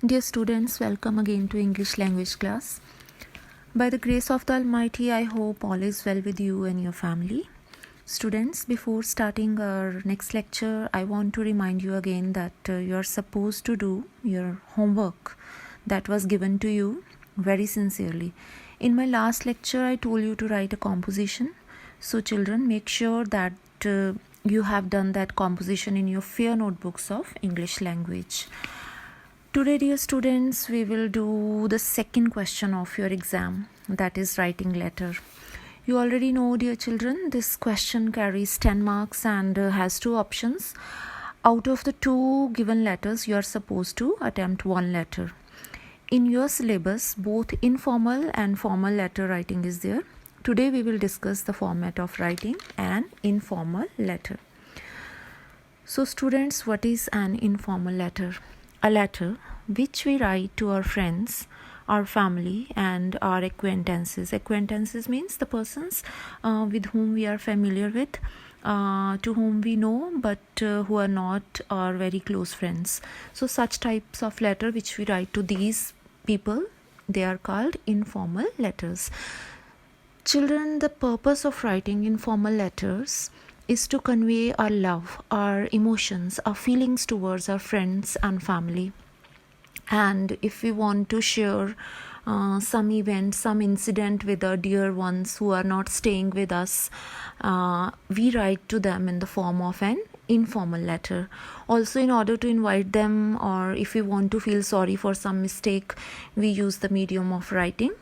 Dear students, welcome again to English language class. By the grace of the Almighty, I hope all is well with you and your family. Students, before starting our next lecture, I want to remind you again that you are supposed to do your homework that was given to you very sincerely. In my last lecture, I told you to write a composition. So children, make sure that you have done that composition in your fair notebooks of English language. Today, dear students, we will do the second question of your exam, that is writing letter. You already know, dear children, this question carries 10 marks and has two options. Out of the two given letters, you are supposed to attempt one letter. In your syllabus, both informal and formal letter writing is there. Today, we will discuss the format of writing an informal letter. So, students, what is an informal letter? A letter which we write to our friends, our family, and our acquaintances. Acquaintances means the persons with whom we are familiar with, to whom we know, but who are not our very close friends. So such types of letter which we write to these people, they are called informal letters. Children, the purpose of writing informal letters is to convey our love, our emotions, our feelings towards our friends and family. And if we want to share some event, some incident with our dear ones who are not staying with us, we write to them in the form of an informal letter. Also, in order to invite them, or if we want to feel sorry for some mistake, we use the medium of writing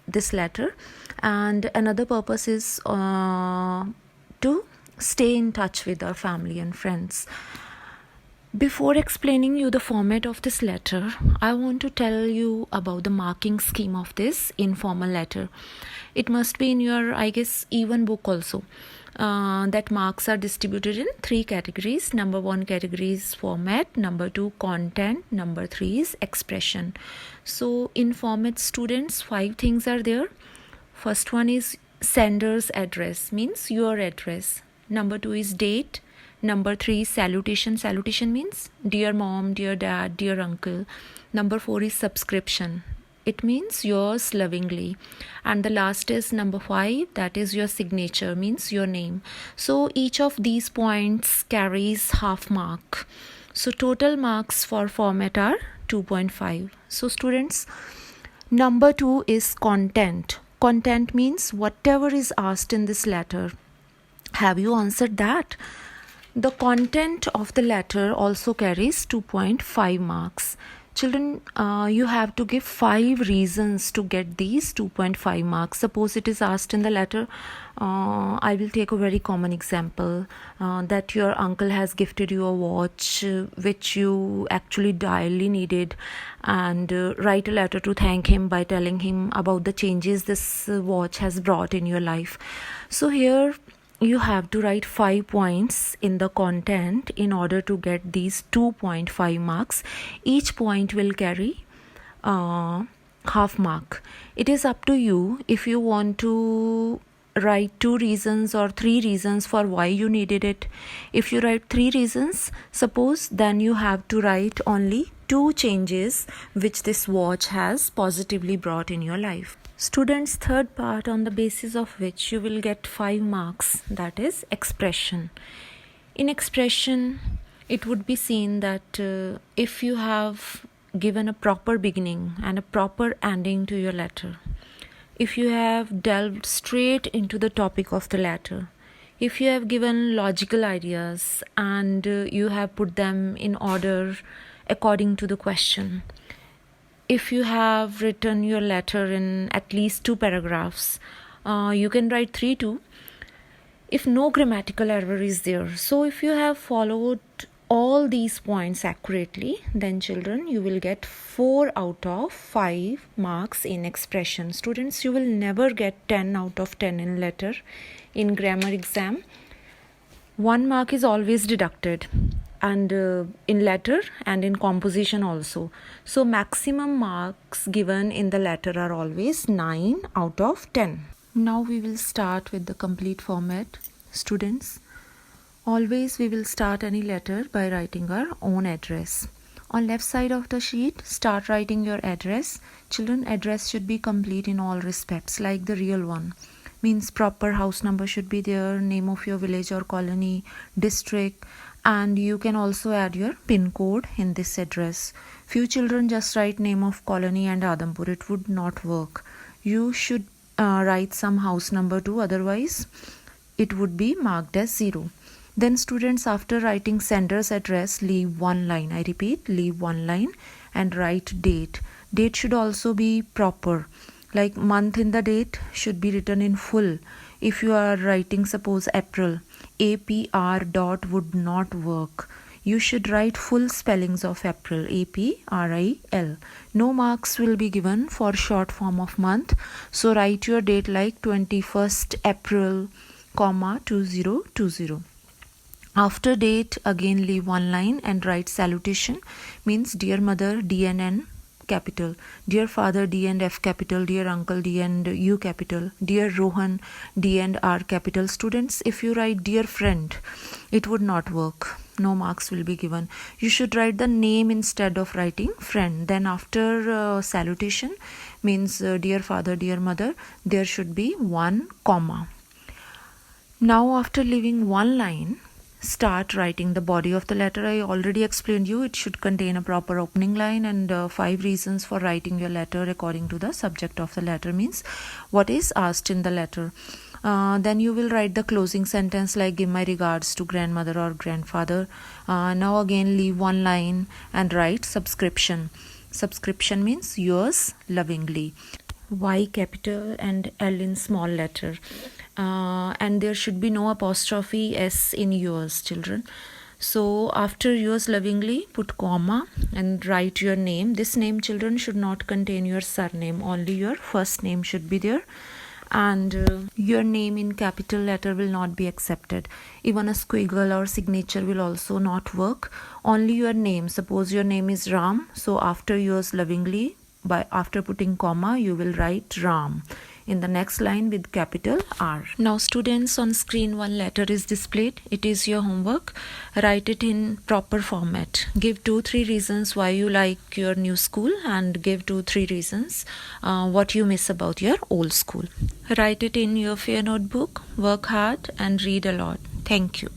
this letter. And another purpose is to stay in touch with our family and friends. Before explaining you the format of this letter, I want to tell you about the marking scheme of this informal letter. It must be in your, I guess, even book also. That marks are distributed in three categories. Number 1 category is format, number 2 content, number 3 is expression. So in format, students, 5 things are there. First one is sender's address, means your address. Number 2 is date. Number 3 is salutation. Salutation means dear mom, dear dad, dear uncle. Number 4 is subscription. It means yours lovingly. And the last is number 5, that is your signature, means your name. So each of these points carries half mark. So total marks for format are 2.5. So students, number 2 is content. Content means whatever is asked in this letter. Have you answered that? The content of the letter also carries 2.5 marks. Children, you have to give 5 reasons to get these 2.5 marks. Suppose it is asked in the letter, I will take a very common example, that your uncle has gifted you a watch which you actually direly needed, and write a letter to thank him by telling him about the changes this watch has brought in your life. So here you have to write 5 points in the content in order to get these 2.5 marks. Each point will carry half mark. It is up to you if you want to write 2 reasons or 3 reasons for why you needed it. If you write 3 reasons, suppose, then you have to write only 2 changes which this watch has positively brought in your life. Students, third part on the basis of which you will get 5 marks, that is expression. In expression, it would be seen that if you have given a proper beginning and a proper ending to your letter, if you have delved straight into the topic of the letter, if you have given logical ideas and you have put them in order according to the question, if you have written your letter in at least 2 paragraphs, you can write 3 too, if no grammatical error is there. So if you have followed all these points accurately, then children, you will get 4 out of 5 marks in expression. Students, you will never get 10 out of 10 in letter. In grammar exam, 1 mark is always deducted, and in letter and in composition also. So maximum marks given in the letter are always 9 out of 10. Now we will start with the complete format. Students, always we will start any letter by writing our own address. On left side of the sheet, start writing your address. Children, address should be complete in all respects, like the real one. Means proper house number should be there, name of your village or colony, district, and you can also add your pin code in this address. Few children just write name of colony and Adampur. It would not work. You should write some house number too, otherwise it would be marked as 0. Then students, after writing sender's address, leave one line. I repeat, leave one line and write date. Date should also be proper, like month in the date should be written in full. If you are writing suppose April, APR dot would not work. You should write full spellings of April, APRIL. No marks will be given for short form of month. So write your date like 21st April, 2020. After date, again leave one line and write salutation. Means dear mother, D and N capital, dear father, D and F capital, dear uncle, D and U capital, dear Rohan, D and R capital. Students, if you write dear friend, it would not work. No marks will be given. You should write the name instead of writing friend. Then after salutation, means dear father, dear mother, there should be one comma. Now after leaving one line, start writing the body of the letter. I already explained you it should contain a proper opening line and 5 reasons for writing your letter according to the subject of the letter, means what is asked in the letter. Then you will write the closing sentence like give my regards to grandmother or grandfather. Now again leave one line and write subscription. Subscription means yours lovingly. Y capital and L in small letter. And there should be no apostrophe S in yours, children. So after yours lovingly, put comma and write your name. This name, children, should not contain your surname. Only your first name should be there. And your name in capital letter will not be accepted. Even a squiggle or signature will also not work. Only your name. Suppose your name is Ram. So after yours lovingly, after putting comma, you will write Ram in the next line with capital R. Now students, on screen one letter is displayed. It is your homework. Write it in proper format. Give 2-3 reasons why you like your new school and give 2-3 reasons what you miss about your old school. Write it in your fair notebook. Work hard and read a lot. Thank you.